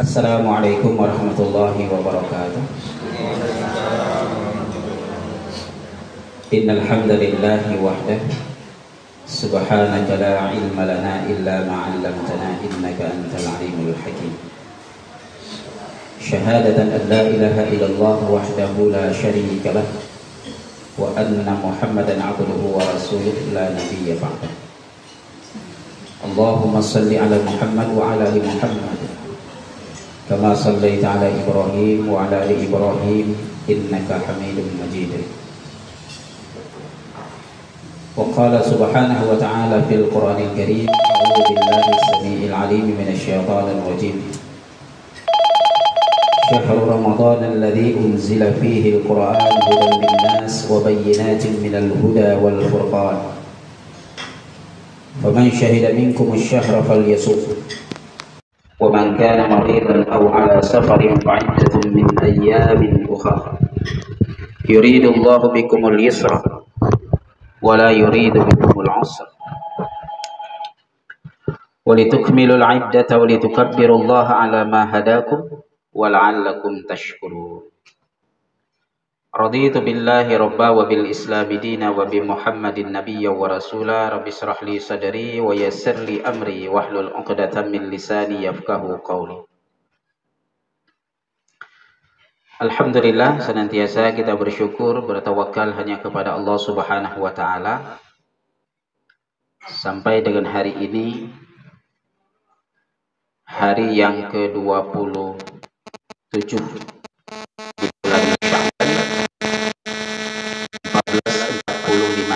Assalamualaikum warahmatullahi wabarakatuh. Innal hamdalillahi wahdahu subhanaka la ilma lana illa ma 'allamtana innaka antal alimul hakim. Syahadatan an la ilaha illallah wahdahu la syarika lah wa anna Muhammadan 'abduhu wa rasuluhu la nabiyya ba'dah. Allahumma salli ala Muhammad wa ala ali Muhammad kama sallaita ala Ibrahim wa ala ali Ibrahim innaka Hamidum Majid. Wa qala subhanahu wa ta'ala fil Qur'anil Karim, a'udzu billahi as-sami'il 'alim minasy syaithanir rajim. Syahrul Ramadan alladzi unzila fihi al-Qur'an hudan lin-nas wa bayyinatin minal huda wal furqan. Faman syahida minkum asy-syahra falyasum. ومن كان مريضا أو على سفر فعدة من أيام أخرى يريد الله بكم اليسر ولا يريد بكم العسر ولتكملوا العدة ولتكبروا الله على ما هداكم ولعلكم تشكرون. رضيت بالله ربا وبالإسلام دينا وبمحمد نبيا ورسولا. رب اشرح لي صدري ويسر لي أمري واحلل عقدة من لساني يفقهوا قولي. Alhamdulillah, senantiasa kita bersyukur, bertawakal hanya kepada Allah Subhanahu wa taala. Sampai dengan hari ini, hari yang ke-27 di bulan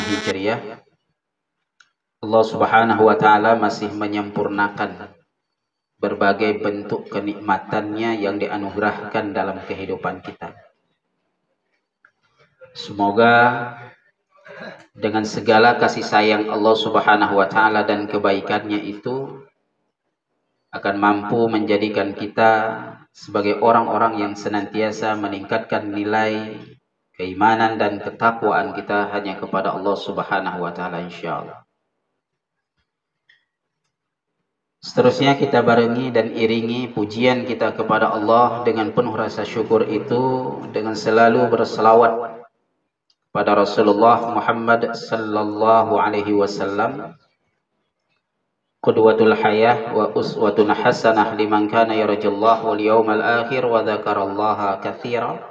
Hijriah, Allah Subhanahu wa taala masih menyempurnakan berbagai bentuk kenikmatannya yang dianugerahkan dalam kehidupan kita. Semoga dengan segala kasih sayang Allah Subhanahu wa taala dan kebaikannya itu akan mampu menjadikan kita sebagai orang-orang yang senantiasa meningkatkan nilai keimanan dan ketakwaan kita hanya kepada Allah Subhanahu wa taala insyaallah. Seterusnya kita barengi dan iringi pujian kita kepada Allah dengan penuh rasa syukur itu dengan selalu berselawat pada Rasulullah Muhammad sallallahu alaihi wasallam, qudwatul hayah wa uswatun hasanah liman kana yarjullaha wal yawmal akhir wa dzakarallaha katsiran.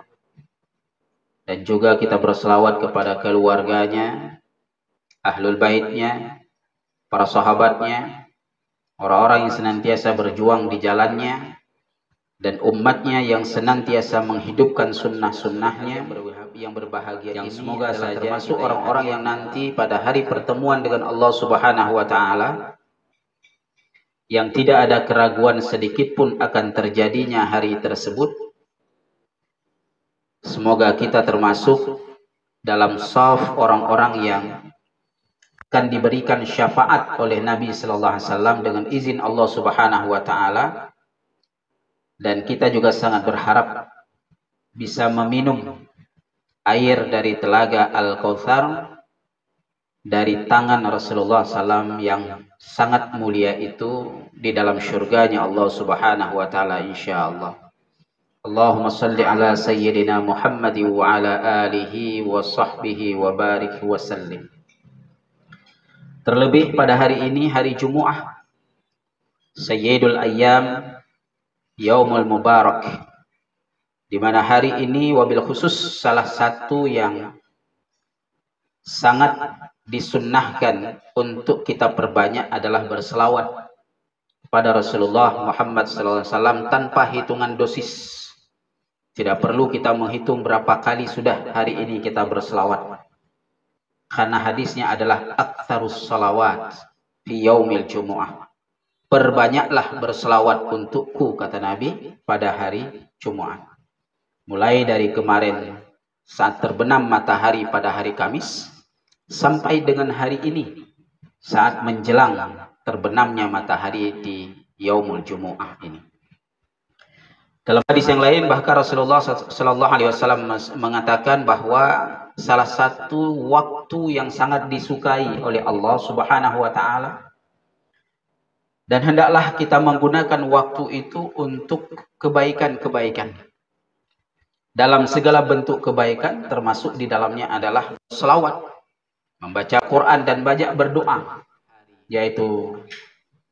Dan juga kita berselawat kepada keluarganya, ahlul baitnya, para sahabatnya, orang-orang yang senantiasa berjuang di jalannya, dan umatnya yang senantiasa menghidupkan sunnah-sunnahnya yang berbahagia. Yang semoga saja termasuk orang-orang yang nanti pada hari pertemuan dengan Allah Subhanahu wa taala, yang tidak ada keraguan sedikit pun akan terjadinya hari tersebut. Semoga kita termasuk dalam shaf orang-orang yang akan diberikan syafaat oleh Nabi sallallahu alaihi wasallam dengan izin Allah Subhanahu wa taala. Dan kita juga sangat berharap bisa meminum air dari telaga Al-Kautsar dari tangan Rasulullah SAW yang sangat mulia itu di dalam syurganya Allah Subhanahu wa taala insyaallah. Allahumma salli ala sayyidina Muhammad wa ala alihi wa sahbihi wa barik wa sallim. Terlebih pada hari ini, hari Jumu'ah, Sayyidul Ayyam, Yaumul Mubarak, di mana hari ini wabil khusus salah satu yang sangat disunnahkan untuk kita perbanyak adalah berselawat pada Rasulullah Muhammad SAW tanpa hitungan dosis. Tidak perlu kita menghitung berapa kali sudah hari ini kita berselawat. Karena hadisnya adalah aktsarus salawat fi yaumil jumu'ah. Perbanyaklah berselawat untukku, kata Nabi, pada hari Jumat. Mulai dari kemarin saat terbenam matahari pada hari Kamis, sampai dengan hari ini saat menjelang terbenamnya matahari di yaumul jumu'ah ini. Dalam hadis yang lain bahkan Rasulullah sallallahu alaihi wasallam mengatakan bahwa salah satu waktu yang sangat disukai oleh Allah Subhanahu wa taala Dan hendaklah kita menggunakan waktu itu untuk kebaikan-kebaikan. Dalam segala bentuk kebaikan, termasuk di dalamnya adalah selawat, membaca Quran dan banyak berdoa. Yaitu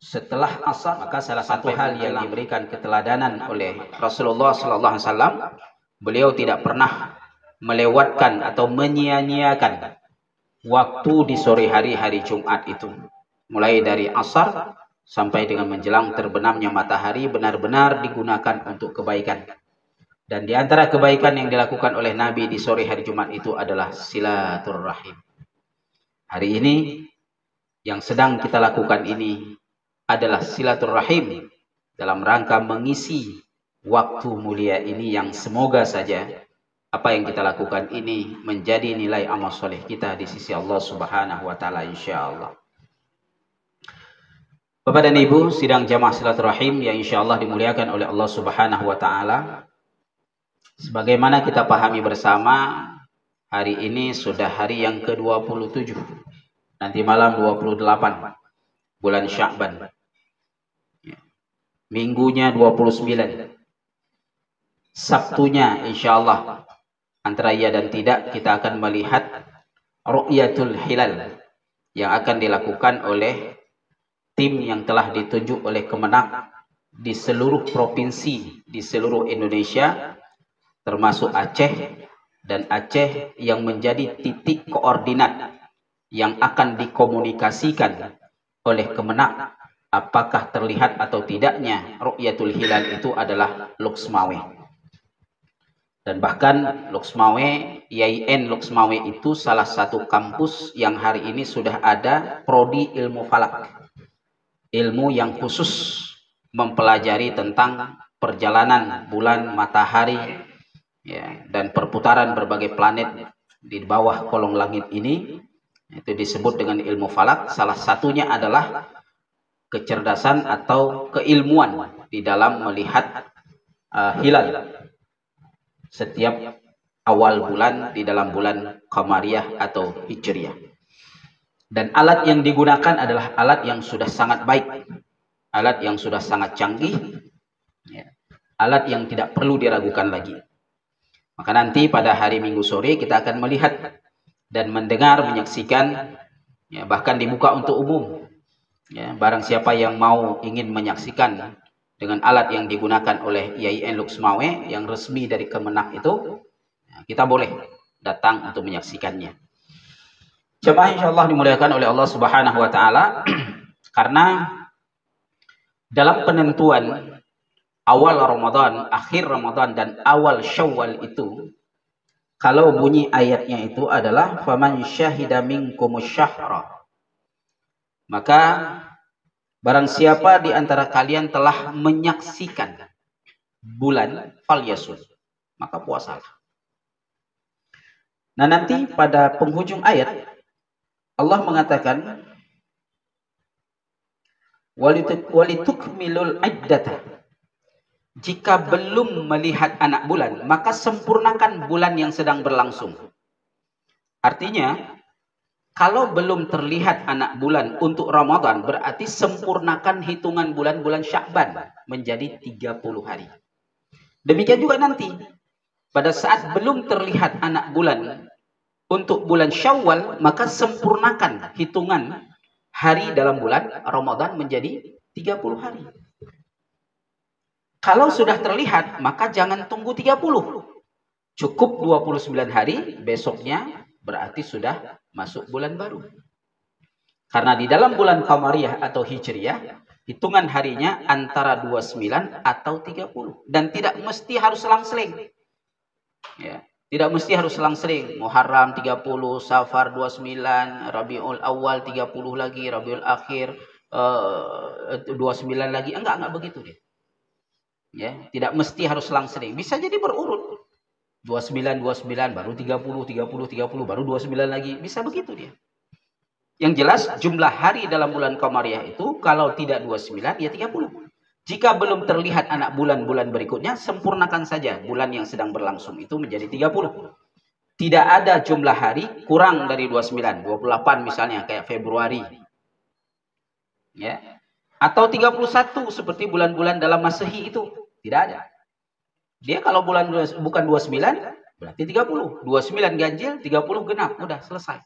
setelah asar, maka salah satu hal yang diberikan keteladanan oleh Rasulullah SAW, beliau tidak pernah melewatkan atau menyia-nyiakan waktu di sore hari Jumat itu. Mulai dari asar sampai dengan menjelang terbenamnya matahari benar-benar digunakan untuk kebaikan. Dan di antara kebaikan yang dilakukan oleh Nabi di sore hari Jumat itu adalah silaturrahim. Hari ini yang sedang kita lakukan ini adalah silaturrahim dalam rangka mengisi waktu mulia ini yang semoga saja apa yang kita lakukan ini menjadi nilai amal soleh kita di sisi Allah Subhanahu wa taala insyaallah. Bapak dan Ibu, sidang jamaah silaturahim yang insyaallah dimuliakan oleh Allah Subhanahu wa taala. Sebagaimana kita pahami bersama, hari ini sudah hari yang ke-27. Nanti malam 28 bulan Sya'ban. Minggunya 29. Sabtunya insyaallah antara iya dan tidak kita akan melihat ru'yatul hilal yang akan dilakukan oleh tim yang telah ditunjuk oleh Kemenak di seluruh provinsi di seluruh Indonesia, termasuk Aceh, dan Aceh yang menjadi titik koordinat yang akan dikomunikasikan oleh Kemenak apakah terlihat atau tidaknya ru'yatul hilal itu adalah Luxmawe. Dan bahkan Luxmawe, IAIN Luxmawe itu salah satu kampus yang hari ini sudah ada prodi ilmu falak. Ilmu yang khusus mempelajari tentang perjalanan bulan, matahari, ya, dan perputaran berbagai planet di bawah kolong langit ini. Itu disebut dengan ilmu falak. Salah satunya adalah kecerdasan atau keilmuan di dalam melihat hilal setiap awal bulan di dalam bulan Qamariyah atau Hijriyah. Dan alat yang digunakan adalah alat yang sudah sangat baik, alat yang sudah sangat canggih, ya, alat yang tidak perlu diragukan lagi. Maka nanti pada hari Minggu sore kita akan melihat dan mendengar, menyaksikan, ya, bahkan dibuka untuk umum. Ya, barang siapa yang mau ingin menyaksikan dengan alat yang digunakan oleh IAIN Luxmawe yang resmi dari Kemenak itu, ya, kita boleh datang untuk menyaksikannya. Jemaah insyaallah dimuliakan oleh Allah Subhanahu wa taala, karena dalam penentuan awal Ramadan, akhir Ramadan dan awal Syawal itu, kalau bunyi ayatnya itu adalah faman syahida minkumus syahra, maka barang siapa di antara kalian telah menyaksikan bulan falyasum, maka puasalah. Nah, nanti pada penghujung ayat Allah mengatakan walitukmilul iddata, jika belum melihat anak bulan maka sempurnakan bulan yang sedang berlangsung. Artinya kalau belum terlihat anak bulan untuk Ramadan berarti sempurnakan hitungan bulan-bulan Sya'ban menjadi 30 hari. Demikian juga nanti pada saat belum terlihat anak bulan untuk bulan Syawal, maka sempurnakan hitungan hari dalam bulan Ramadan menjadi 30 hari. Kalau sudah terlihat, maka jangan tunggu 30. Cukup 29 hari, besoknya berarti sudah masuk bulan baru. Karena di dalam bulan Qamariyah atau Hijriyah, hitungan harinya antara 29 atau 30. Dan tidak mesti harus selang-seling. Ya. Tidak mesti harus selang-seling. Muharram 30, Safar 29, Rabiul Awal 30 lagi, Rabiul Akhir 29 lagi. Enggak begitu dia. Ya, tidak mesti harus selang-seling. Bisa jadi berurut. 29 baru 30 baru 29 lagi. Bisa begitu dia. Yang jelas jumlah hari dalam bulan Qamariyah itu kalau tidak 29 ya 30. Jika belum terlihat anak bulan-bulan berikutnya, sempurnakan saja bulan yang sedang berlangsung itu menjadi 30. Tidak ada jumlah hari kurang dari 29, 28 misalnya kayak Februari. Ya. Atau 31 seperti bulan-bulan dalam Masehi itu. Tidak ada. Dia kalau bulan bukan 29, berarti 30. 29 ganjil, 30 genap. Udah selesai.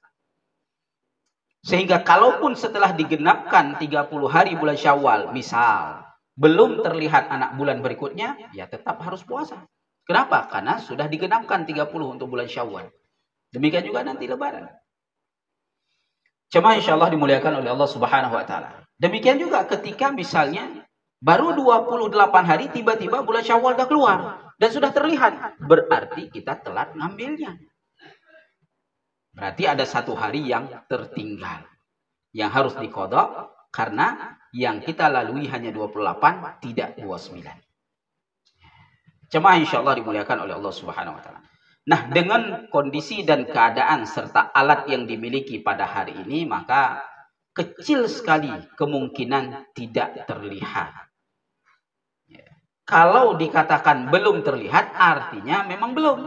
Sehingga kalaupun setelah digenapkan 30 hari bulan Syawal, misal, belum terlihat anak bulan berikutnya, ya tetap harus puasa. Kenapa? Karena sudah digenapkan 30 untuk bulan Syawal. Demikian juga nanti Lebaran. Cuma insya Allah dimuliakan oleh Allah Subhanahu wa Ta'ala. Demikian juga ketika misalnya baru 28 hari tiba-tiba bulan Syawal sudah keluar dan sudah terlihat, berarti kita telat ngambilnya. Berarti ada 1 hari yang tertinggal yang harus diqadha karena yang kita lalui hanya 28, tidak 29. Cuma insya Allah dimuliakan oleh Allah Subhanahu wa Ta'ala. Nah, dengan kondisi dan keadaan serta alat yang dimiliki pada hari ini, maka kecil sekali kemungkinan tidak terlihat. Kalau dikatakan belum terlihat, artinya memang belum.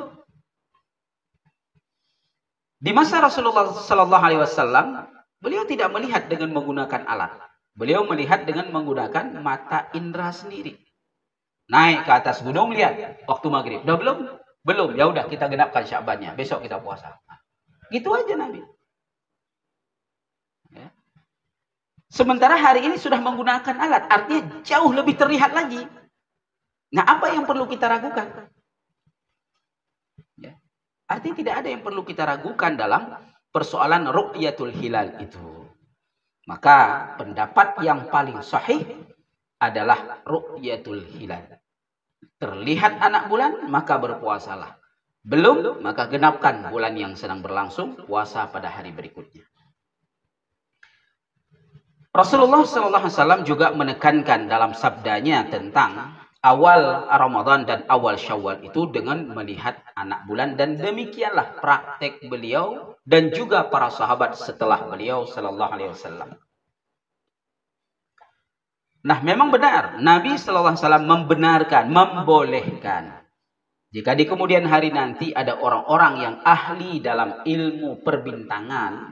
Di masa Rasulullah Sallallahu Alaihi Wasallam, beliau tidak melihat dengan menggunakan alat. Beliau melihat dengan menggunakan mata indera sendiri. Naik ke atas gunung, lihat waktu maghrib. Udah belum? Belum, ya udah kita genapkan Sya'bannya, besok kita puasa. Gitu aja Nabi. Ya. Sementara hari ini sudah menggunakan alat, artinya jauh lebih terlihat lagi. Nah, apa yang perlu kita ragukan? Ya. Artinya tidak ada yang perlu kita ragukan dalam persoalan ru'yatul hilal itu. Maka pendapat yang paling sahih adalah ru'yatul hilal. Terlihat anak bulan, maka berpuasalah. Belum, maka genapkan bulan yang sedang berlangsung, puasa pada hari berikutnya. Rasulullah SAW juga menekankan dalam sabdanya tentang awal Ramadan dan awal Syawal itu dengan melihat anak bulan, dan demikianlah praktek beliau dan juga para sahabat setelah beliau SAW. Nah, memang benar, Nabi SAW membenarkan, membolehkan. Jika di kemudian hari nanti ada orang-orang yang ahli dalam ilmu perbintangan,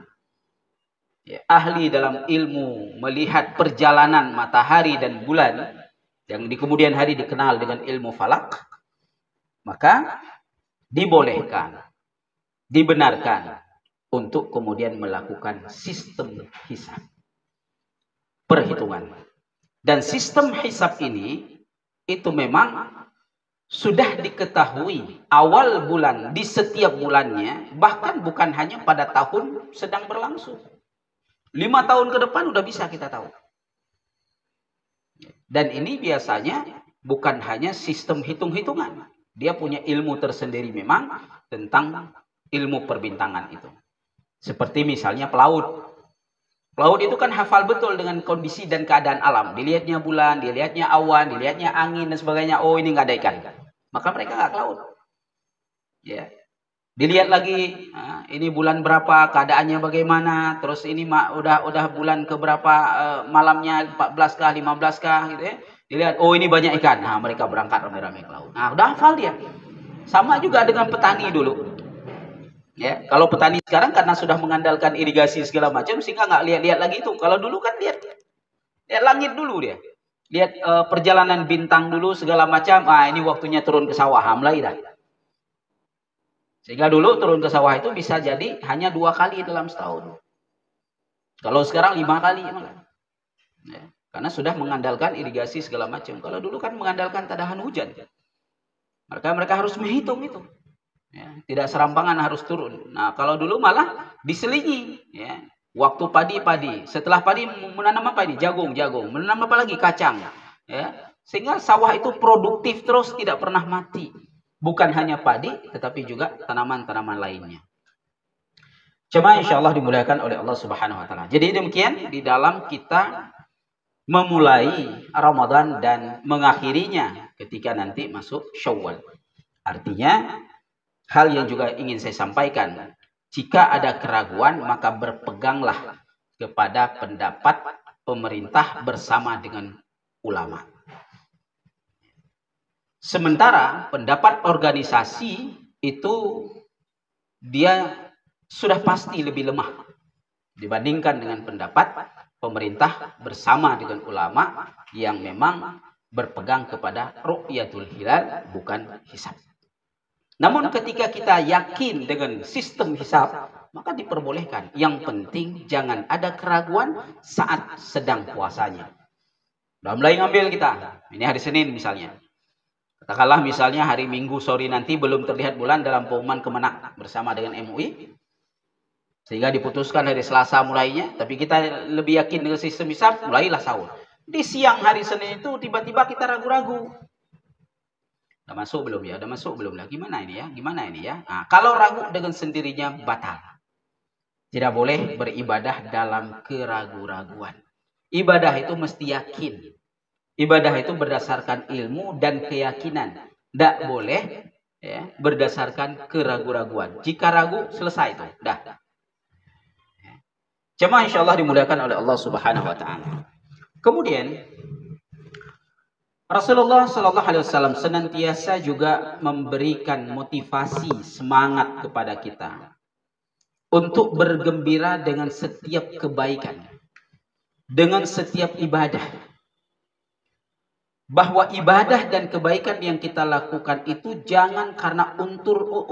ya, ahli dalam ilmu melihat perjalanan matahari dan bulan, yang di kemudian hari dikenal dengan ilmu falak, maka dibolehkan, dibenarkan untuk kemudian melakukan sistem hisab, perhitungan. Dan sistem hisab ini itu memang sudah diketahui awal bulan di setiap bulannya, bahkan bukan hanya pada tahun sedang berlangsung. 5 tahun ke depan udah bisa kita tahu. Dan ini biasanya bukan hanya sistem hitung-hitungan. Dia punya ilmu tersendiri memang tentang ilmu perbintangan itu. Seperti misalnya pelaut. Pelaut itu kan hafal betul dengan kondisi dan keadaan alam. Dilihatnya bulan, dilihatnya awan, dilihatnya angin dan sebagainya. Oh, ini nggak ada ikan. Maka mereka nggak ke laut. Ya. Dilihat lagi, nah, ini bulan berapa, keadaannya bagaimana. Terus ini udah bulan keberapa, malamnya 14 kah, 15 kah gitu ya. Dilihat, oh ini banyak ikan. Nah, mereka berangkat rame-rame ke laut. Nah, udah hafal dia. Sama juga dengan petani dulu. Ya, kalau petani sekarang karena sudah mengandalkan irigasi segala macam, sehingga nggak lihat-lihat lagi itu. Kalau dulu kan lihat langit dulu dia, lihat perjalanan bintang dulu segala macam. Ah, ini waktunya turun ke sawah, mulai dah. Sehingga dulu turun ke sawah itu bisa jadi hanya 2 kali dalam setahun. Kalau sekarang 5 kali malah. Ya, karena sudah mengandalkan irigasi segala macam. Kalau dulu kan mengandalkan tadahan hujan. Mereka harus menghitung itu. Ya, tidak serampangan harus turun. Nah, kalau dulu malah diselingi. Ya. Waktu padi. Setelah padi menanam apa ini? Jagung. Menanam apa lagi? Kacang. Ya. Sehingga sawah itu produktif terus, tidak pernah mati. Bukan hanya padi, tetapi juga tanaman-tanaman lainnya. Cuma insya Allah dimuliakan oleh Allah Subhanahu Wa Taala. Jadi demikian di dalam kita memulai Ramadan dan mengakhirinya ketika nanti masuk Syawal. Artinya, hal yang juga ingin saya sampaikan, jika ada keraguan maka berpeganglah kepada pendapat pemerintah bersama dengan ulama. Sementara pendapat organisasi itu dia sudah pasti lebih lemah dibandingkan dengan pendapat pemerintah bersama dengan ulama yang memang berpegang kepada ru'yatul hilal, bukan hisab. Namun ketika kita yakin dengan sistem hisab, maka diperbolehkan. Yang penting jangan ada keraguan saat sedang puasanya. Udah mulai ngambil kita. Ini hari Senin misalnya. Katakanlah misalnya hari Minggu sore nanti belum terlihat bulan dalam pengumuman Kemenak bersama dengan MUI. Sehingga diputuskan hari Selasa mulainya. Tapi kita lebih yakin dengan sistem hisab, mulailah sahur. Di siang hari Senin itu tiba-tiba kita ragu-ragu. Udah masuk belum ya? Udah masuk belum lah? Gimana ini ya? Gimana ini ya? Nah, kalau ragu dengan sendirinya batal. Tidak boleh beribadah dalam keraguan-raguan. Ibadah itu mesti yakin. Ibadah itu berdasarkan ilmu dan keyakinan. Tidak boleh ya, berdasarkan keraguan-raguan. Jika ragu, selesai itu. Dah. Jemaah insyaallah dimuliakan oleh Allah Subhanahu wa taala. Kemudian Rasulullah Sallallahu Alaihi Wasallam senantiasa juga memberikan motivasi, semangat kepada kita untuk bergembira dengan setiap kebaikan, dengan setiap ibadah. Bahwa ibadah dan kebaikan yang kita lakukan itu jangan karena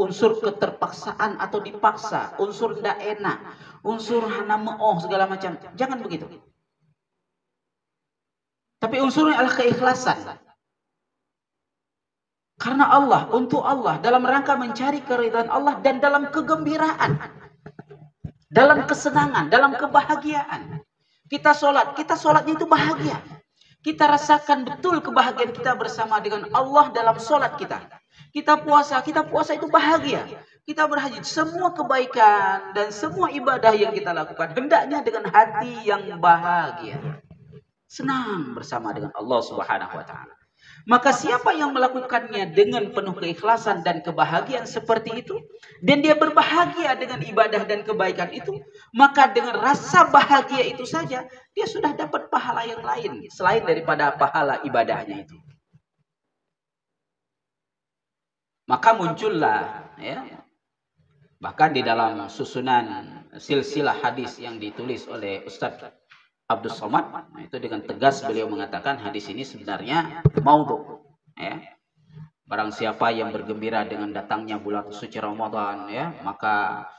unsur keterpaksaan atau dipaksa, unsur tidak enak, unsur hana meoh segala macam. Jangan begitu. Tapi unsurnya adalah keikhlasan. Karena Allah, untuk Allah, dalam rangka mencari keridhaan Allah dan dalam kegembiraan. Dalam kesenangan, dalam kebahagiaan. Kita sholatnya itu bahagia. Kita rasakan betul kebahagiaan kita bersama dengan Allah dalam sholat kita. Kita puasa itu bahagia. Kita berhaji, semua kebaikan dan semua ibadah yang kita lakukan hendaknya dengan hati yang bahagia. Senang bersama dengan Allah Subhanahu wa taala. Maka siapa yang melakukannya dengan penuh keikhlasan dan kebahagiaan seperti itu, dan dia berbahagia dengan ibadah dan kebaikan itu, maka dengan rasa bahagia itu saja dia sudah dapat pahala yang lain selain daripada pahala ibadahnya itu. Maka muncullah ya, bahkan di dalam susunan silsilah hadis yang ditulis oleh Ustaz Abdul Somad, nah itu dengan tegas beliau mengatakan hadis ini sebenarnya maudhu. Ya. Barang siapa yang bergembira dengan datangnya bulan suci Ramadan, ya, maka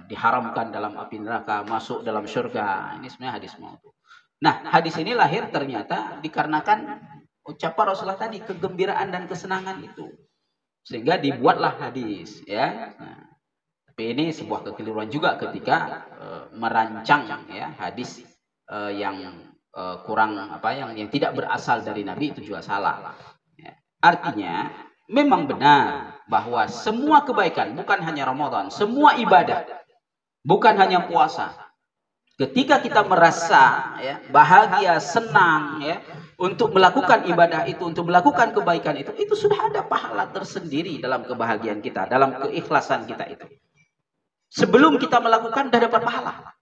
diharamkan dalam api neraka, masuk dalam surga. Ini sebenarnya hadis maudhu. Nah, hadis ini lahir ternyata dikarenakan ucapan Rasulullah tadi, kegembiraan dan kesenangan itu, sehingga dibuatlah hadis. Ya. Nah, tapi ini sebuah kekeliruan juga ketika merancang ya hadis yang kurang yang tidak berasal dari Nabi, itu juga salah. Ya. Artinya memang benar bahwa semua kebaikan, bukan hanya Ramadan, semua ibadah, bukan hanya puasa. Ketika kita merasa ya, bahagia, senang ya, untuk melakukan ibadah itu, untuk melakukan kebaikan itu sudah ada pahala tersendiri dalam kebahagiaan kita, dalam keikhlasan kita itu. Sebelum kita melakukan, sudah dapat pahala.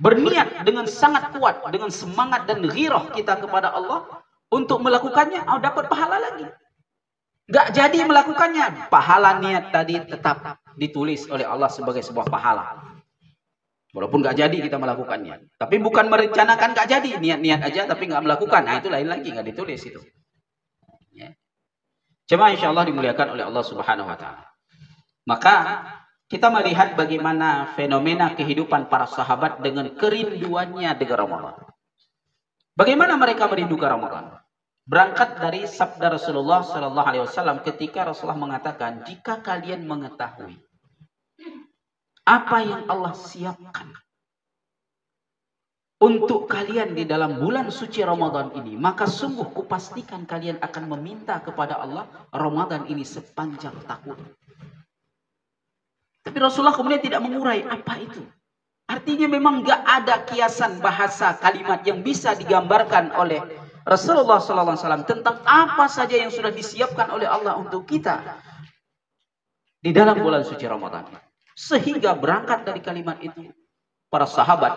Berniat dengan sangat kuat, dengan semangat dan ghirah kita kepada Allah untuk melakukannya, dapat pahala lagi. Gak jadi melakukannya, pahala niat tadi tetap ditulis oleh Allah sebagai sebuah pahala. Walaupun gak jadi kita melakukannya. Tapi bukan merencanakan gak jadi, niat-niat aja tapi gak melakukan. Nah itu lain lagi, gak ditulis itu. Ya. Cuma insya Allah dimuliakan oleh Allah Subhanahu wa taala. Maka kita melihat bagaimana fenomena kehidupan para sahabat dengan kerinduannya dengan Ramadan. Bagaimana mereka merindukan Ramadan? Berangkat dari sabda Rasulullah Sallallahu Alaihi Wasallam ketika Rasulullah mengatakan, jika kalian mengetahui apa yang Allah siapkan untuk kalian di dalam bulan suci Ramadan ini, maka sungguh kupastikan kalian akan meminta kepada Allah Ramadan ini sepanjang tahun. Tapi Rasulullah kemudian tidak mengurai apa itu. Artinya memang gak ada kiasan bahasa kalimat yang bisa digambarkan oleh Rasulullah SAW tentang apa saja yang sudah disiapkan oleh Allah untuk kita di dalam bulan suci Ramadan. Sehingga berangkat dari kalimat itu, para sahabat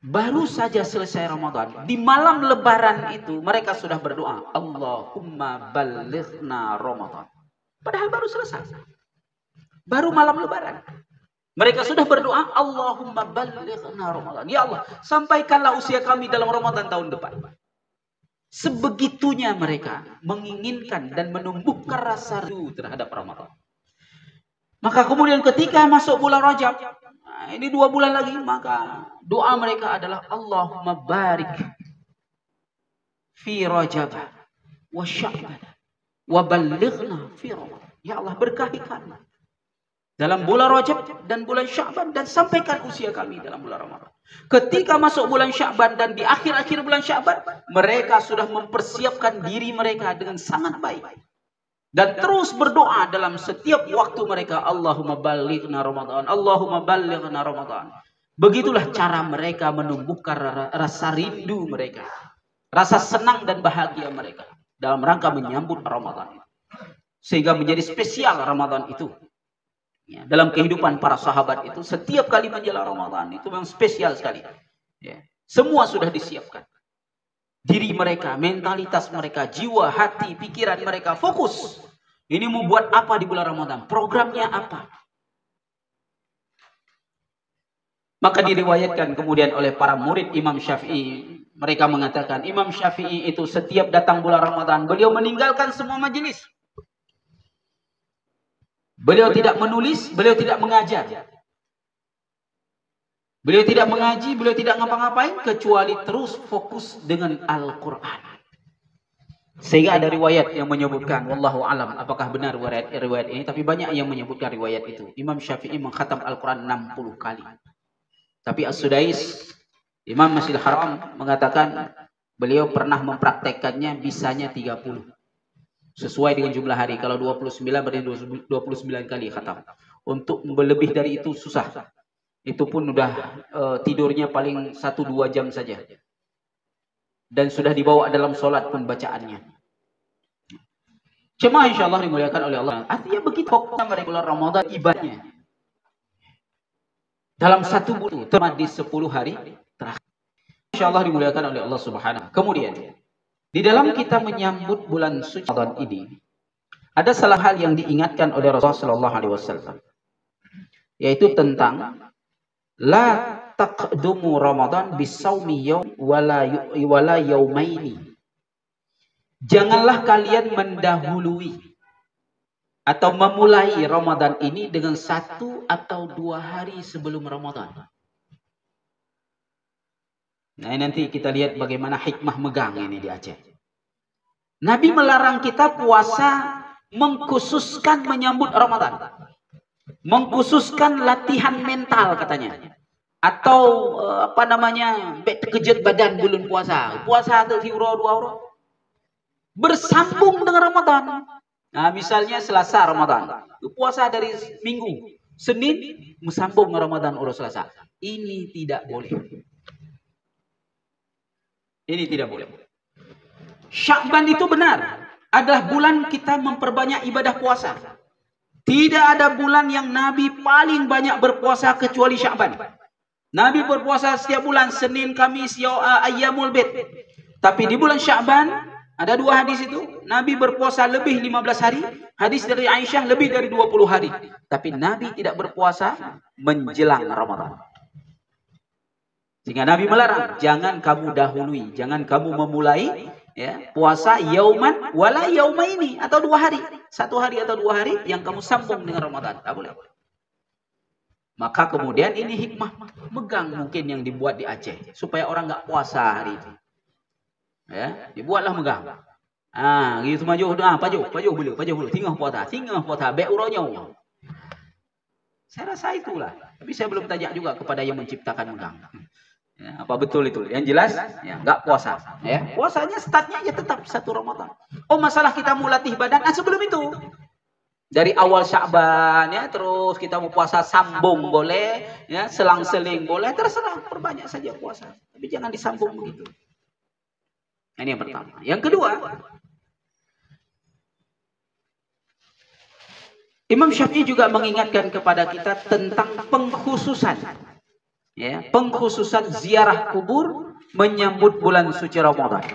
baru saja selesai Ramadan, di malam lebaran itu mereka sudah berdoa, Allahumma balighna Ramadan. Padahal baru selesai. Baru malam lebaran. Mereka sudah berdoa, Allahumma ballighna Ramadan. Ya Allah, sampaikanlah usia kami dalam Ramadan tahun depan. Sebegitunya mereka menginginkan dan menumbuhkan rasa rindu terhadap Ramadan. Maka kemudian ketika masuk bulan Rajab, nah ini 2 bulan lagi, maka doa mereka adalah Allahumma barik fi Rajab wa Sya'ban wa ballighna fi Ramadan. Ya Allah, berkahi kami dalam bulan Rajab dan bulan Sya'ban, dan sampaikan usia kami dalam bulan Ramadan. Ketika masuk bulan Sya'ban dan di akhir-akhir bulan Sya'ban, mereka sudah mempersiapkan diri mereka dengan sangat baik. Dan terus berdoa dalam setiap waktu mereka, Allahumma ballighna Ramadan, Allahumma ballighna Ramadan. Begitulah cara mereka menumbuhkan rasa rindu mereka, rasa senang dan bahagia mereka dalam rangka menyambut Ramadan. Sehingga menjadi spesial Ramadan itu. Ya, dalam kehidupan para sahabat itu, setiap kali menjelang Ramadan itu memang spesial sekali. Ya, semua sudah disiapkan. Diri mereka, mentalitas mereka, jiwa, hati, pikiran mereka fokus. Ini mau buat apa di bulan Ramadan? Programnya apa? Maka diriwayatkan kemudian oleh para murid Imam Syafi'i. Mereka mengatakan, Imam Syafi'i itu setiap datang bulan Ramadan, beliau meninggalkan semua majelis. Beliau tidak menulis, beliau tidak mengajar. Beliau tidak mengaji, beliau tidak ngapa-ngapain, kecuali terus fokus dengan Al-Quran. Sehingga ada riwayat yang menyebutkan, wallahu alam, apakah benar riwayat ini, tapi banyak yang menyebutkan riwayat itu. Imam Syafi'i mengkhatam Al-Quran 60 kali. Tapi As-Sudais, Imam Masjidil Haram, mengatakan beliau pernah mempraktekkannya bisanya 30. Sesuai dengan jumlah hari. Kalau 29 berarti 29 kali khatam. Untuk lebih dari itu susah. Itu pun udah tidurnya paling 1-2 jam saja. Dan sudah dibawa dalam sholat pun bacaannya. Cuma insyaAllah dimuliakan oleh Allah. Artinya begitu fokusnya mereka bulan Ramadan ibadahnya. Dalam 1 bulan, termasuk di 10 hari terakhir. InsyaAllah dimuliakan oleh Allah Subhanahu. Kemudian, di dalam kita menyambut bulan suci Ramadan ini, ada salah hal yang diingatkan oleh Rasulullah SAW, yaitu tentang la taqdumu Ramadan bisawmi yawm wala yawmaini. Janganlah kalian mendahului atau memulai Ramadan ini dengan 1 atau 2 hari sebelum Ramadan. Nah, nanti kita lihat bagaimana hikmah megang ini di Aceh. Nabi melarang kita puasa mengkhususkan menyambut Ramadan. Mengkhususkan latihan mental katanya. Atau apa namanya, kejut badan bulan puasa. Puasa itu hiura 2 orang. Bersambung dengan Ramadan. Nah, misalnya Selasa Ramadan. Puasa dari Minggu. Senin bersambung Ramadan urus Selasa. Ini tidak boleh. Ini tidak boleh. Sya'ban itu benar, adalah bulan kita memperbanyak ibadah puasa. Tidak ada bulan yang Nabi paling banyak berpuasa kecuali Sya'ban. Nabi berpuasa setiap bulan, Senin, Kamis, Ayyamul Bid. Tapi di bulan Sya'ban, ada 2 hadis itu, Nabi berpuasa lebih 15 hari. Hadis dari Aisyah lebih dari 20 hari. Tapi Nabi tidak berpuasa menjelang Ramadan. Sehingga Nabi melarang, jangan kamu dahului, jangan kamu memulai ya, puasa yauman wala yaumaini, atau 2 hari. 1 hari atau 2 hari yang kamu sambung dengan Ramadan. Tak boleh. Maka kemudian ini hikmah megang mungkin yang dibuat di Aceh. Supaya orang nggak puasa hari itu. Ya, dibuatlah megang. Gitu maju. Paju bulu. Tinggal puasa. Be uronyo. Saya rasa itulah. Tapi saya belum tanya juga kepada yang menciptakan megang. Ya, apa betul itu? Yang jelas ya nggak puasa. Ya, puasanya startnya ya tetap 1 Ramadan. Oh, masalah kita mau latih badan sebelum itu. Dari awal Sya'ban ya, terus kita mau puasa sambung boleh, ya, selang-seling boleh, terserah, perbanyak saja puasa. Tapi jangan disambung begitu. Ini yang pertama. Yang kedua, Imam Syafi'i juga mengingatkan kepada kita tentang pengkhususan. Ya, pengkhususan ziarah kubur menyambut bulan suci Ramadan.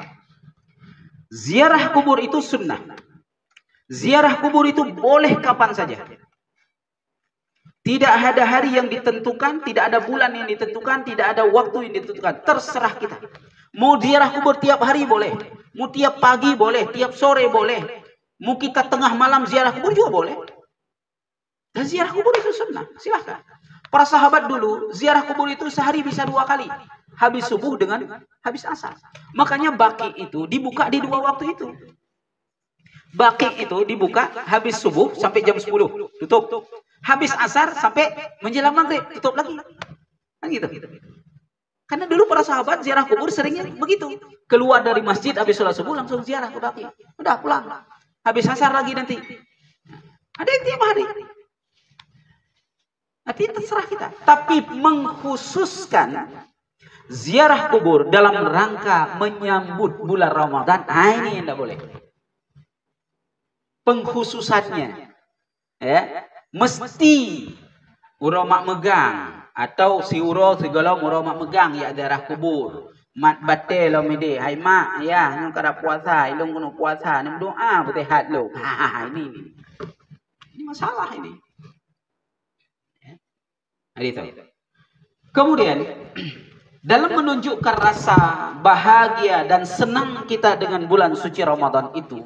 Ziarah kubur itu sunnah. Ziarah kubur itu boleh kapan saja. Tidak ada hari yang ditentukan, tidak ada bulan yang ditentukan, tidak ada waktu yang ditentukan. Terserah kita. Mau ziarah kubur tiap hari boleh, mau tiap pagi boleh, tiap sore boleh, mau kita tengah malam ziarah kubur juga boleh. Dan ziarah kubur itu sunnah, silahkan. Para sahabat dulu ziarah kubur itu sehari bisa 2 kali, habis subuh dengan habis asar. Makanya baqi itu dibuka di 2 waktu itu. Baqi itu dibuka habis subuh sampai jam 10, tutup. Habis asar sampai menjelang maghrib, tutup lagi. Kan gitu. Karena dulu para sahabat ziarah kubur seringnya begitu. Keluar dari masjid habis sholat subuh langsung ziarah ke baqi. Udah pulang. Habis asar lagi nanti. Ada yang tiap hari. Nanti terserah kita. Tapi mengkhususkan ziarah kubur dalam rangka menyambut bulan Ramadan, ini yang tidak boleh. Pengkhususannya, ya, mesti uramak megang atau si uro segala uramak megang ya ziarah kubur. Mat batel lo mede, hai mak ya, yang kada puasa, ilung kena puasa, nem doa bertehat lo. Ini masalah ini. Kemudian dalam menunjukkan rasa bahagia dan senang kita dengan bulan suci Ramadan itu,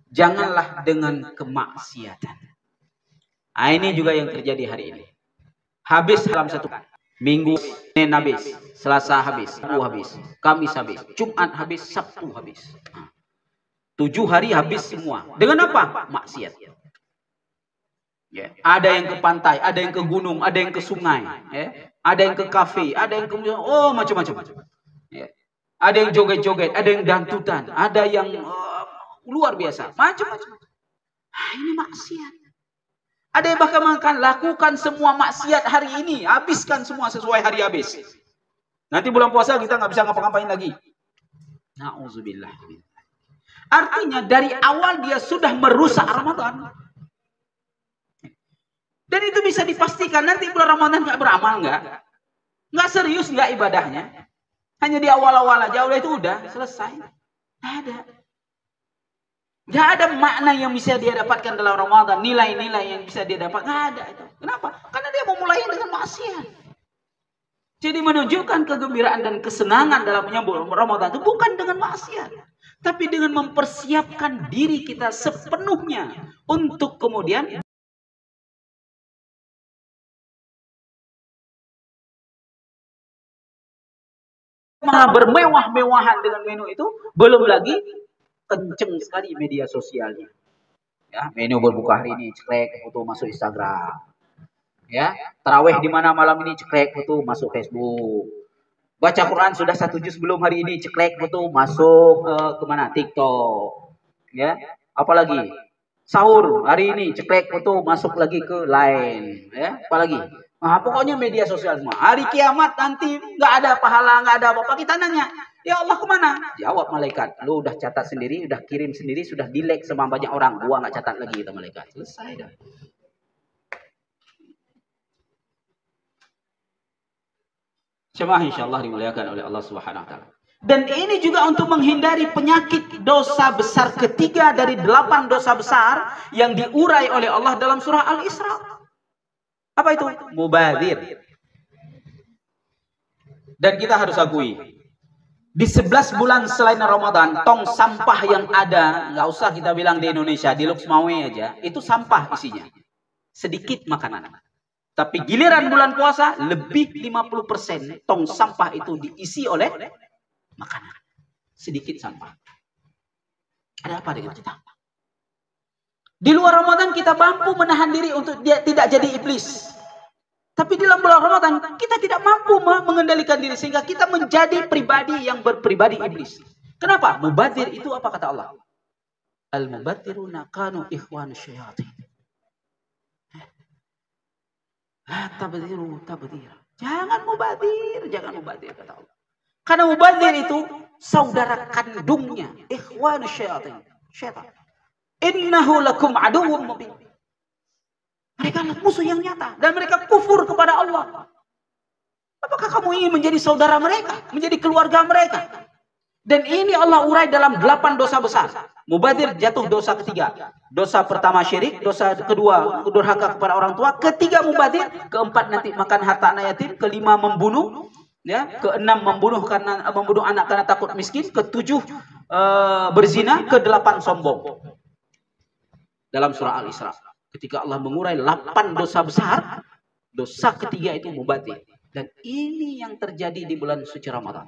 janganlah dengan kemaksiatan. Ini juga yang terjadi hari ini. Habis dalam 1 minggu, Senin habis, Selasa habis, Rabu habis, Kamis habis, Jumat habis, Sabtu habis. 7 hari habis semua. Dengan apa? Maksiat. Ya. Ada yang ke pantai, ada yang ke gunung, ada yang ke sungai, ya. Ada yang ke kafe, ada yang ke macam-macam. Ya. Ada yang joget-joget, ada yang dangdutan, ada yang luar biasa, macam-macam. Ini maksiat. Ada yang bahkan lakukan semua maksiat hari ini, habiskan semua sesuai hari habis. Nanti bulan puasa kita nggak bisa ngapa-ngapain lagi. Nauzubillah. Artinya dari awal dia sudah merusak Ramadan. Dan itu bisa dipastikan nanti bulan Ramadan nggak beramal, nggak serius, nggak ibadahnya. Hanya di awal-awal aja, udah itu udah selesai. Nggak ada makna yang bisa dia dapatkan dalam Ramadan, nilai-nilai yang bisa dia dapat, nggak ada itu. Kenapa? Karena dia memulai dengan maksiat. Jadi menunjukkan kegembiraan dan kesenangan dalam menyambut Ramadan itu bukan dengan maksiat, tapi dengan mempersiapkan diri kita sepenuhnya untuk kemudian bermewah-mewahan dengan menu itu. Belum lagi kenceng sekali media sosialnya. Ya, menu berbuka hari ini, ceklek foto masuk Instagram. Ya, tarawih di mana malam ini, ceklek foto masuk Facebook. Baca Quran sudah 1 juz belum hari ini, ceklek foto masuk kemana? TikTok. Ya, apalagi sahur hari ini, ceklek foto masuk lagi ke Line. Ya, apalagi. Pokoknya media sosial semua. Hari kiamat nanti nggak ada pahala, nggak ada apa-apa. Kita nanya, ya Allah kemana? Jawab malaikat, lu udah catat sendiri, udah kirim sendiri, sudah dilek sama banyak orang. Gua nggak catat lagi, kata malaikat. Selesai dah. Jemaah insyaallah dimuliakan oleh Allah Subhanahu wa taala. Dan ini juga untuk menghindari penyakit dosa besar ketiga dari 8 dosa besar yang diurai oleh Allah dalam surah Al-Isra. Apa itu? Mubadzir. Dan kita harus akui, di 11 bulan selain Ramadan, tong sampah yang ada, nggak usah kita bilang di Indonesia, di Luxmawe aja, itu sampah isinya. Sedikit makanan. Tapi giliran bulan puasa, lebih 50% tong sampah itu diisi oleh makanan. Sedikit sampah. Ada apa dengan kita? Di luar Ramadan kita mampu menahan diri untuk dia tidak jadi iblis. Tapi di dalam bulan Ramadan kita tidak mampu mengendalikan diri sehingga kita menjadi pribadi yang berpribadi iblis. Kenapa? Mubadzir itu apa kata Allah? Al-mubadziruna kanu ikhwan syayatin. Tabdziru tabdzira. Jangan mubadzir kata Allah. Karena mubadzir itu saudara kandungnya ikhwan syayatin. Syaitan. Innahu lakum aduwwum mubin. Mereka adalah musuh yang nyata dan mereka kufur kepada Allah. Apakah kamu ingin menjadi saudara mereka, menjadi keluarga mereka? Dan ini Allah urai dalam 8 dosa besar. Mubadzir jatuh dosa ketiga. Dosa pertama syirik, dosa kedua durhaka kepada orang tua, ketiga mubadzir, keempat nanti makan harta anak yatim, kelima membunuh, ya, keenam membunuh anak karena takut miskin, ketujuh berzina, kedelapan sombong. Dalam surah Al-Isra, ketika Allah mengurai 8 dosa besar, dosa ketiga itu mubadzir. Dan ini yang terjadi di bulan suci Ramadan.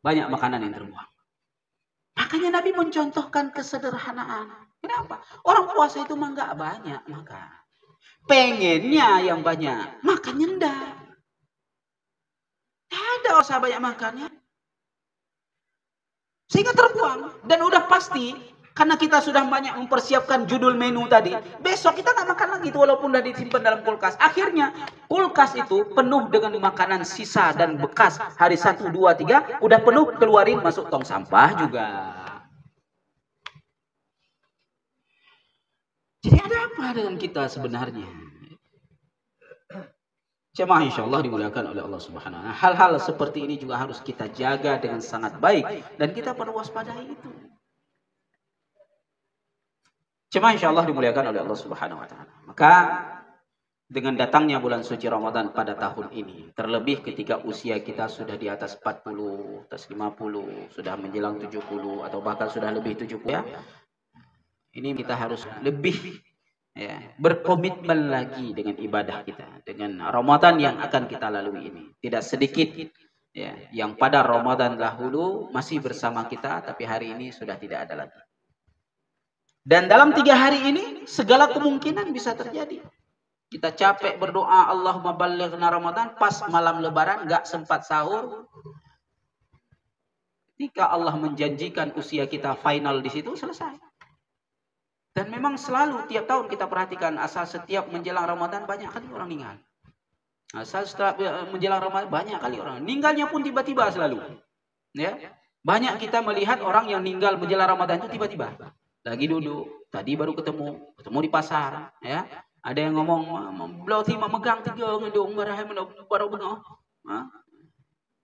Banyak makanan yang terbuang. Makanya Nabi mencontohkan kesederhanaan. Kenapa? Orang puasa itu mah nggak banyak makan. Pengennya yang banyak, makannya enggak. Ada orang banyak makannya. Sehingga terbuang. Dan udah pasti, karena kita sudah banyak mempersiapkan judul menu tadi, besok kita nggak makan lagi itu walaupun udah disimpan dalam kulkas. Akhirnya kulkas itu penuh dengan makanan sisa dan bekas hari 1, 2, 3, udah penuh, keluarin masuk tong sampah juga. Jadi ada apa dengan kita sebenarnya? Jemaah insyaallah dimuliakan oleh Allah Subhanahu wa taala. Hal-hal seperti ini juga harus kita jaga dengan sangat baik dan kita perlu waspadai itu. Jemaah insyaallah dimuliakan oleh Allah Subhanahu wa taala. Maka dengan datangnya bulan suci Ramadan pada tahun ini, terlebih ketika usia kita sudah di atas 40, atas 50, sudah menjelang 70 atau bahkan sudah lebih 70 ya. Ini kita harus lebih berkomitmen lagi dengan ibadah kita, dengan Ramadan yang akan kita lalui ini. Tidak sedikit yang pada Ramadan dahulu masih bersama kita, tapi hari ini sudah tidak ada lagi. Dan dalam 3 hari ini segala kemungkinan bisa terjadi. Kita capek berdoa Allahumma ballighna Ramadan, pas malam lebaran gak sempat sahur. Ketika Allah menjanjikan usia kita final di situ, selesai. Dan memang selalu tiap tahun kita perhatikan, asal setiap menjelang Ramadan banyak kali orang meninggal. Asal setelah menjelang Ramadan banyak kali orang meninggalnya pun tiba-tiba selalu. Ya, banyak kita melihat orang yang meninggal menjelang Ramadan itu tiba-tiba. Lagi duduk, tadi baru ketemu di pasar, ya. Ada yang ngomong, "Belau timah megang 3 ngedung barah baru benar."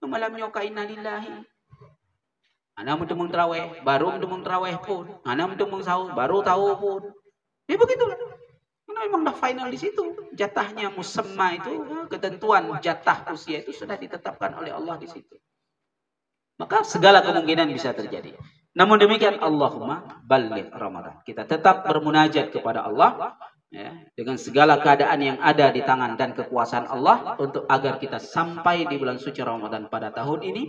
Malam nyoka innalillahi. Ana mentemung tarawih, baru mentemung tarawih pun. Ana mentemung sahur, baru tahu pun. Ya begitulah. Karena memang dah final di situ. Jatahnya musamma itu, ketentuan jatah usia itu sudah ditetapkan oleh Allah di situ. Maka segala kemungkinan bisa terjadi. Namun demikian, Allahumma balligh Ramadan. Kita tetap bermunajat kepada Allah dengan segala keadaan yang ada di tangan dan kekuasaan Allah untuk agar kita sampai di bulan suci Ramadan pada tahun ini.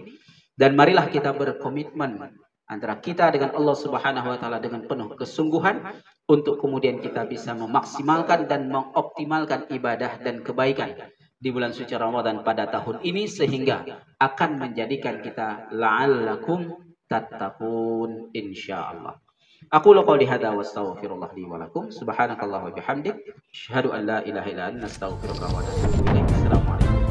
Dan marilah kita berkomitmen antara kita dengan Allah Subhanahu wa taala dengan penuh kesungguhan untuk kemudian kita bisa memaksimalkan dan mengoptimalkan ibadah dan kebaikan di bulan suci Ramadan pada tahun ini sehingga akan menjadikan kita la'allakum tattaqun insyaallah. Aqulu qouli hadza wa astaghfirullah li wa lakum. Subhanakallah wa bihamdik, asyhadu an la ilaha illa anta, astaghfiruka wa atubu ilaik. Assalamualaikum.